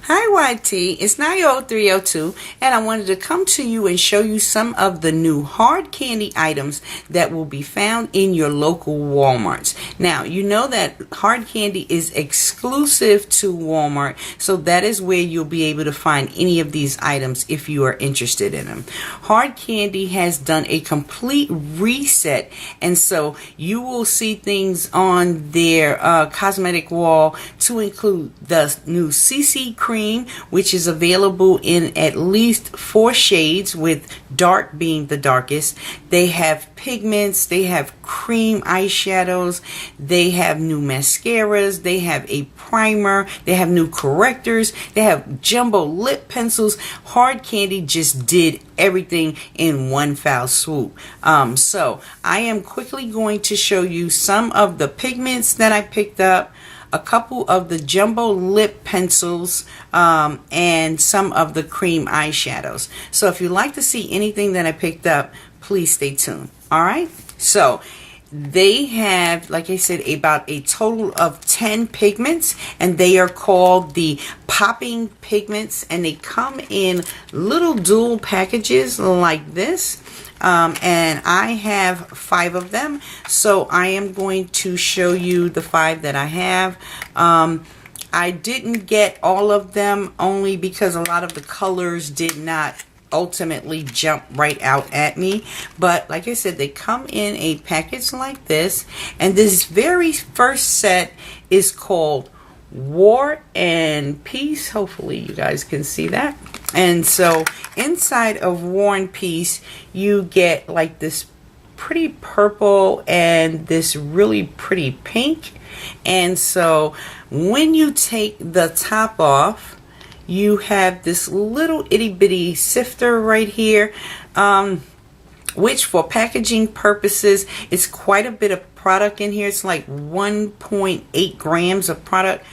Hi YT, it's Nio302 and I wanted to come to you and show you some of the new hard candy items that will be found in your local Walmarts. Now, you know that hard candy is exclusive to Walmart, so that is where you'll be able to find any of these items if you are interested in them. Hard candy has done a complete reset, and so you will see things on their cosmetic wall to include the new CC cream, which is available in at least 4 shades, with dark being the darkest. They have pigments, they have cream eyeshadows, they have new mascaras, they have a primer, they have new correctors, they have jumbo lip pencils. Hard candy just did everything in one foul swoop. So I am quickly going to show you some of the pigments that I picked up, a couple of the jumbo lip pencils, and some of the cream eyeshadows. So if you'd like to see anything that I picked up, please stay tuned. Alright, so they have, like I said, about a total of 10 pigments, and they are called the popping pigments, and they come in little dual packages like this. And I have 5 of them, so I am going to show you the 5 that I have. I didn't get all of them only because a lot of the colors did not ultimately jump right out at me, but like I said, they come in a package like this, and this very first set is called War and Peace. Hopefully you guys can see that. And so inside of War and Peace you get like this pretty purple and this really pretty pink, and so when you take the top off, you have this little itty bitty sifter right here, which for packaging purposes is quite a bit of product in here. It's like 1.8 grams of product.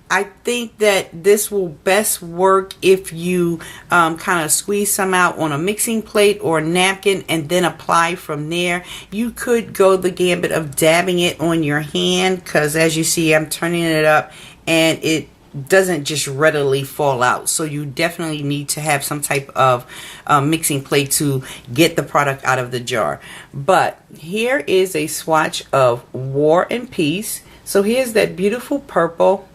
I think that this will best work if you kind of squeeze some out on a mixing plate or a napkin and then apply from there. You could go the gambit of dabbing it on your hand, because as you see, I'm turning it up and it doesn't just readily fall out, so you definitely need to have some type of mixing plate to get the product out of the jar. But here is a swatch of War and Peace. So here's that beautiful purple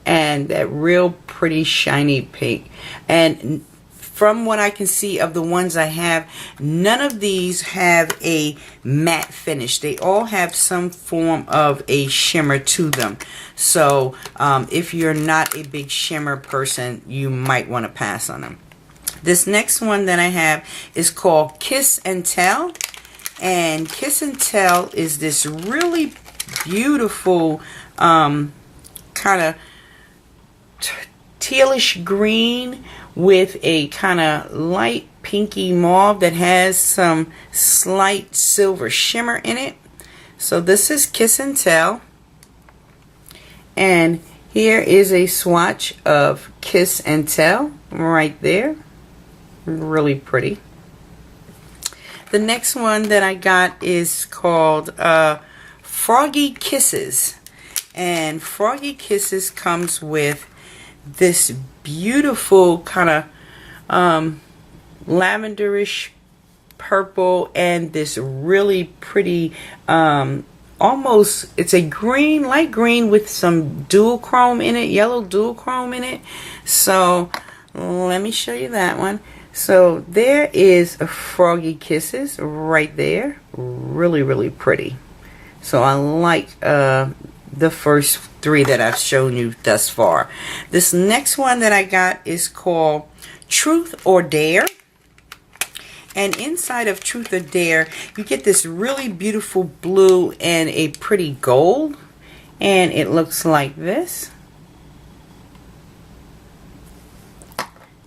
and that real pretty shiny pink, and from what I can see of the ones I have, none of these have a matte finish. They all have some form of a shimmer to them. So if you're not a big shimmer person, you might want to pass on them. This next one that I have is called Kiss and Tell. And Kiss and Tell is this really beautiful kind of tealish green with a kind of light pinky mauve that has some slight silver shimmer in it. So this is Kiss and Tell, and here is a swatch of Kiss and Tell right there. Really pretty. The next one that I got is called Froggy Kisses, and Froggy Kisses comes with this beautiful kind of lavenderish purple and this really pretty almost, it's a green, light green with some dual chrome in it, yellow dual chrome in it. So let me show you that one. So there is a Froggy Kisses right there. Really pretty. So I like the first 3 that I've shown you thus far. This next one that I got is called Truth or Dare. And inside of Truth or Dare, you get this really beautiful blue and a pretty gold. And it looks like this.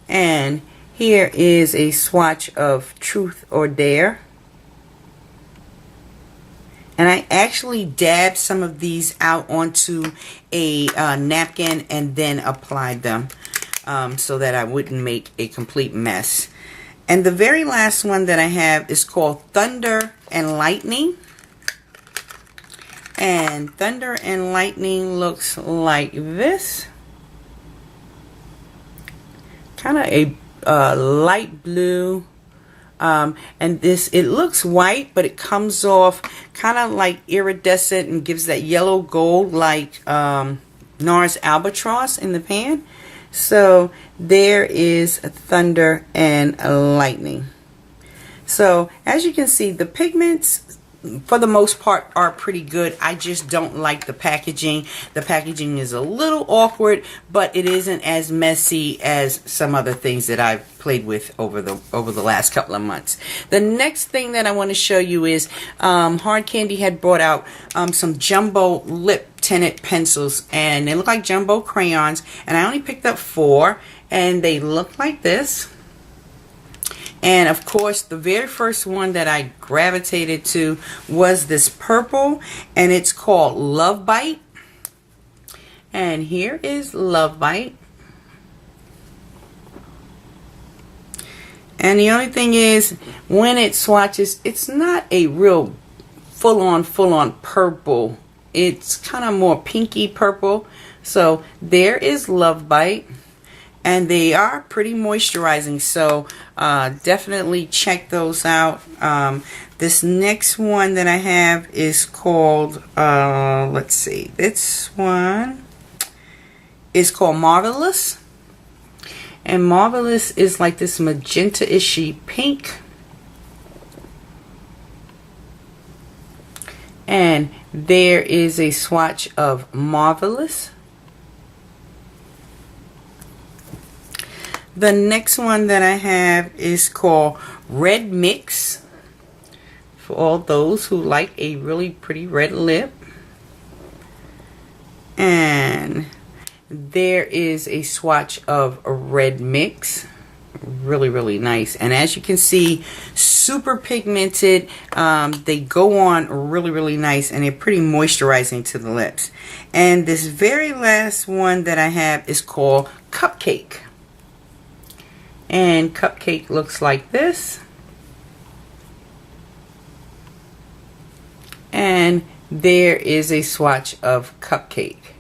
And here is a swatch of Truth or Dare. And I actually dabbed some of these out onto a napkin and then applied them so that I wouldn't make a complete mess. And the very last one that I have is called Thunder and Lightning. And Thunder and Lightning looks like this. kind of a light blue. And this, it looks white, but it comes off kind of like iridescent and gives that yellow gold like NARS Albatross in the pan. So there is thunder and lightning. So as you can see, the pigments for the most part are pretty good. I just don't like the packaging. The packaging is a little awkward, but it isn't as messy as some other things that I've played with over the last couple of months. The next thing that I want to show you is Hardcandy had brought out some jumbo lip tinted pencils, and they look like jumbo crayons, and I only picked up 4, and they look like this. And of course, the very first one that I gravitated to was this purple, and it's called Love Bite. And here is Love Bite. And the only thing is, when it swatches, it's not a real full-on purple. It's kind of more pinky purple. So there is Love Bite. And they are pretty moisturizing, so definitely check those out. This next one that I have is called, let's see, this one is called Marvelous. And Marvelous is like this magenta-ishy pink. And there is a swatch of Marvelous. The next one that I have is called Red Mix, for all those who like a really pretty red lip. And there is a swatch of a Red Mix. Really nice. And as you can see, super pigmented. They go on really nice, and they're pretty moisturizing to the lips. And this very last one that I have is called Cupcake. And Cupcake looks like this. And there is a swatch of Cupcake.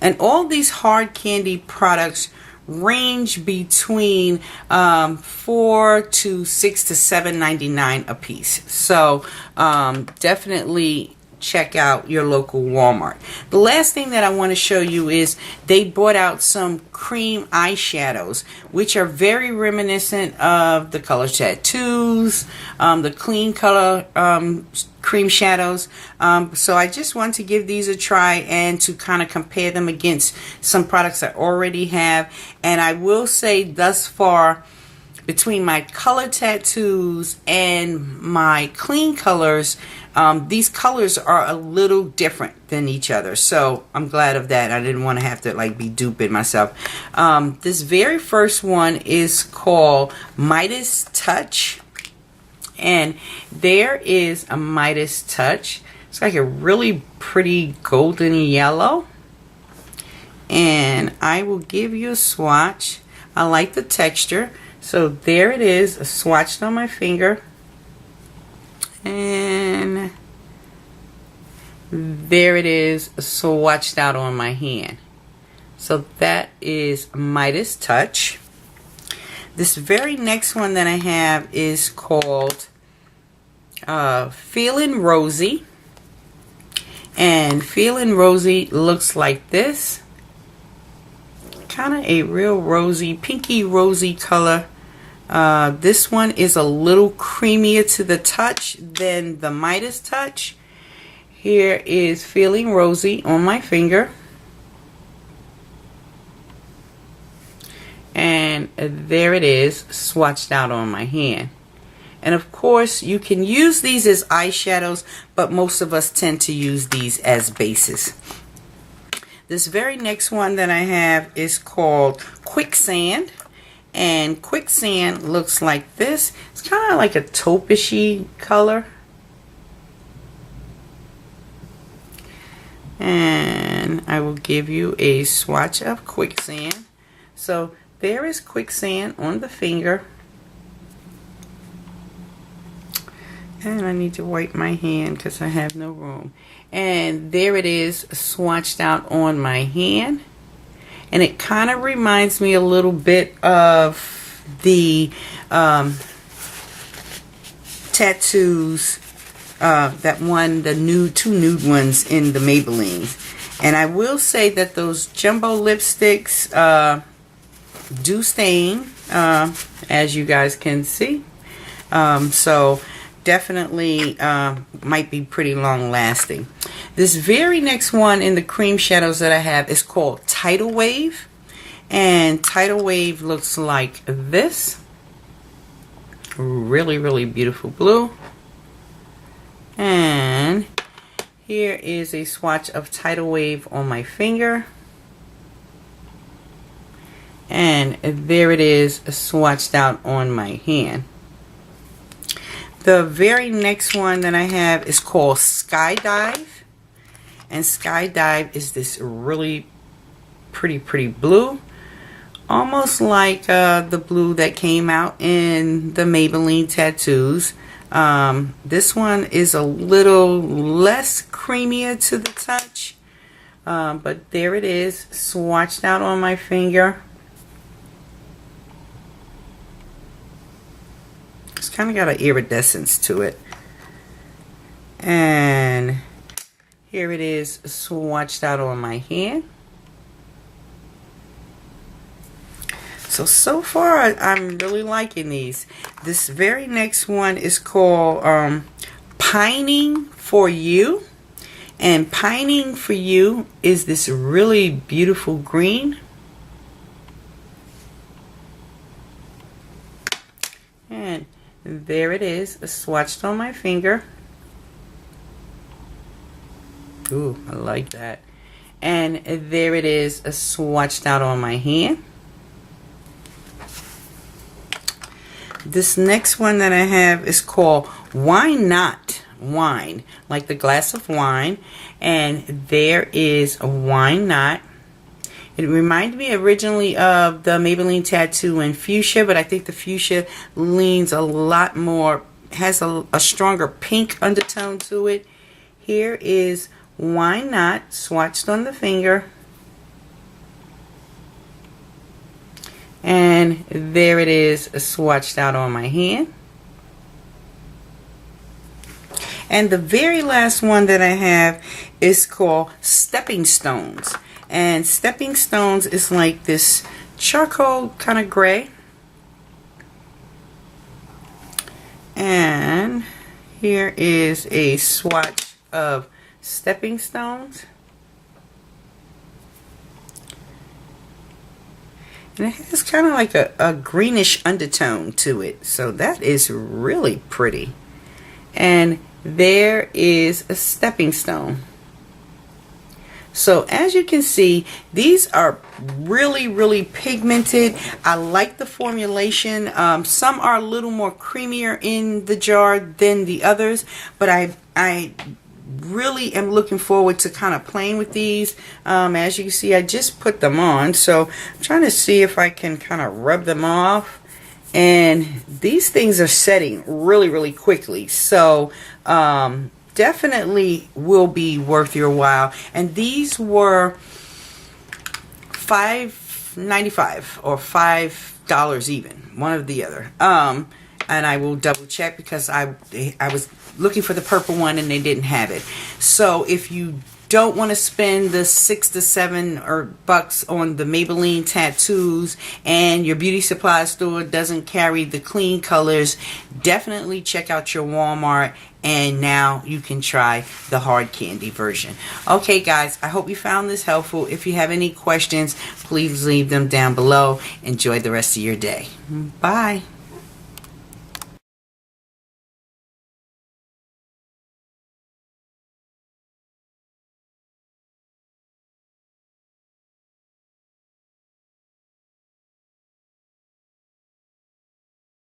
And all these Hardcandy products range between $4 to $6 to $7.99 a piece. So definitely check out your local Walmart. The last thing that I want to show you is they brought out some cream eyeshadows, which are very reminiscent of the Color Tattoos, the Clean Color cream shadows. So I just want to give these a try and to kind of compare them against some products I already have. And I will say thus far, between my Color Tattoos and my Clean Colors, these colors are a little different than each other, so I'm glad of that. I didn't want to have to like be duping myself. This very first one is called Midas Touch, and there is a Midas Touch. It's like a really pretty golden yellow, and I will give you a swatch. I like the texture, so there it is, swatched on my finger. And there it is, swatched out on my hand. So that is Midas Touch. This very next one that I have is called Feelin' Rosy. And Feelin' Rosy looks like this. Kind of a real rosy, pinky rosy color. This one is a little creamier to the touch than the Midas Touch. Here is Feeling Rosy on my finger. And there it is, swatched out on my hand. And of course, you can use these as eyeshadows, but most of us tend to use these as bases. This very next one that I have is called Quicksand. And Quicksand looks like this. It's kind of like a taupey color. And I will give you a swatch of Quicksand. So there is Quicksand on the finger. And I need to wipe my hand because I have no room. And there it is, swatched out on my hand. and it kind of reminds me a little bit of the tattoos, that one, the two nude ones in the Maybelline. And I will say that those jumbo lipsticks do stain, as you guys can see. So definitely might be pretty long lasting. This very next one in the cream shadows that I have is called Tidal Wave. And Tidal Wave looks like this. Really, really beautiful blue. And here is a swatch of Tidal Wave on my finger. And there it is, swatched out on my hand. The very next one that I have is called Skydive. And Skydive is this really pretty blue. Almost like the blue that came out in the Maybelline tattoos. This one is a little less creamier to the touch. But there it is, swatched out on my finger. It's kind of got an iridescence to it. And here it is, swatched out on my hand. So far I'm really liking these. This very next one is called Pining for You. And Pining for You is this really beautiful green. And there it is, swatched on my finger. Ooh, I like that. And there it is, swatched out on my hand. This next one that I have is called Why Not Wine, like the glass of wine. And there is a Why Not. It reminded me originally of the Maybelline Tattoo in Fuchsia, but I think the Fuchsia leans a lot more, has a stronger pink undertone to it. Here is Why Not, swatched on the finger. And there it is, swatched out on my hand. And the very last one that I have is called Stepping Stones. And Stepping Stones is like this charcoal kind of gray. And here is a swatch of Stepping Stones. And it has kind of like a greenish undertone to it. So that is really pretty. And there is a Stepping Stone. So as you can see, these are really pigmented. I like the formulation. Some are a little more creamier in the jar than the others, but I really am looking forward to kind of playing with these. As you can see, I just put them on, so I'm trying to see if I can kind of rub them off. And these things are setting really quickly, so definitely will be worth your while. And these were $5.95 or $5 even, one or the other. And I will double check because I was looking for the purple one and they didn't have it. So if you don't want to spend the $6 to $7 bucks on the Maybelline tattoos and your beauty supply store doesn't carry the clean colors, definitely check out your Walmart, and now you can try the hard candy version. Okay guys, I hope you found this helpful. If you have any questions, please leave them down below. Enjoy the rest of your day. Bye.